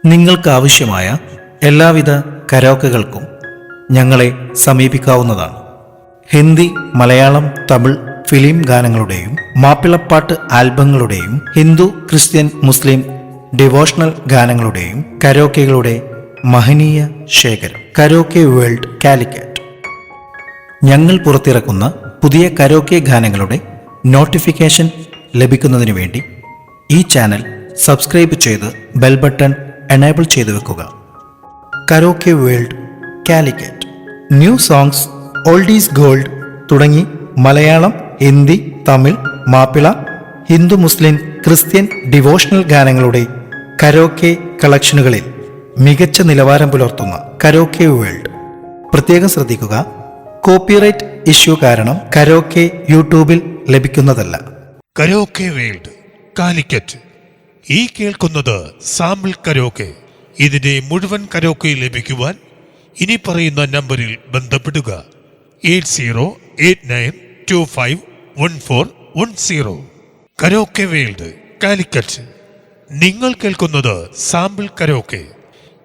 നിങ്ങൾക്കാവശ്യമായ എല്ലാവിധ കരോക്കകൾക്കും ഞങ്ങളെ സമീപിക്കാവുന്നതാണ്. ഹിന്ദി, മലയാളം, തമിഴ് ഫിലിം ഗാനങ്ങളുടെയും മാപ്പിളപ്പാട്ട് ആൽബങ്ങളുടെയും ഹിന്ദു, ക്രിസ്ത്യൻ, മുസ്ലിം ഡിവോഷണൽ ഗാനങ്ങളുടെയും കരോക്കകളുടെ മഹനീയ ശേഖരം കരോക്കെ വേൾഡ് കാലിക്കറ്റ്. ഞങ്ങൾ പുറത്തിറക്കുന്ന പുതിയ കരോക്കെ ഗാനങ്ങളുടെ നോട്ടിഫിക്കേഷൻ ലഭിക്കുന്നതിനു വേണ്ടി ഈ ചാനൽ സബ്സ്ക്രൈബ് ചെയ്ത് ബെൽ ബട്ടൺ എനേബിൾ ചെയ്തു വെക്കുക. Karaoke world Calicut. New songs, oldies gold തുടങ്ങി മലയാളം, ഹിന്ദി, തമിഴ്, മാപ്പിള, ഹിന്ദു, മുസ്ലിം, ക്രിസ്ത്യൻ ഡിവോഷണൽ ഗാനങ്ങളുടെ കരോക്കെ കളക്ഷനുകളിൽ മികച്ച നിലവാരം പുലർത്തുന്ന കരോക്കെ വേൾഡ്. പ്രത്യേകം ശ്രദ്ധിക്കുക, കോപ്പിറൈറ്റ് ഇഷ്യൂ കാരണം കരോക്കെ യൂട്യൂബിൽ ലഭിക്കുന്നതല്ല. Karaoke world Calicut. ഈ കേൾക്കുന്നത് സാമ്പിൾ കരോക്കെ. ഇതിന്റെ മുഴുവൻ കരോക്കെ ലഭിക്കുവാൻ ഇനി പറയുന്ന നമ്പറിൽ ബന്ധപ്പെടുക. 8089251410. Karaoke world Calicut. നിങ്ങൾ കേൾക്കുന്നത് സാമ്പിൾ കരോക്കെ.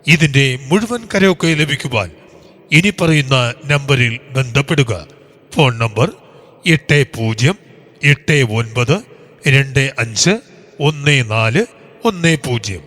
ഇതിന്റെ മുഴുവൻ കരോക്കെ ലഭിക്കുവാൻ ഇനി പറയുന്ന നമ്പറിൽ ബന്ധപ്പെടുക. Phone number 8089251410.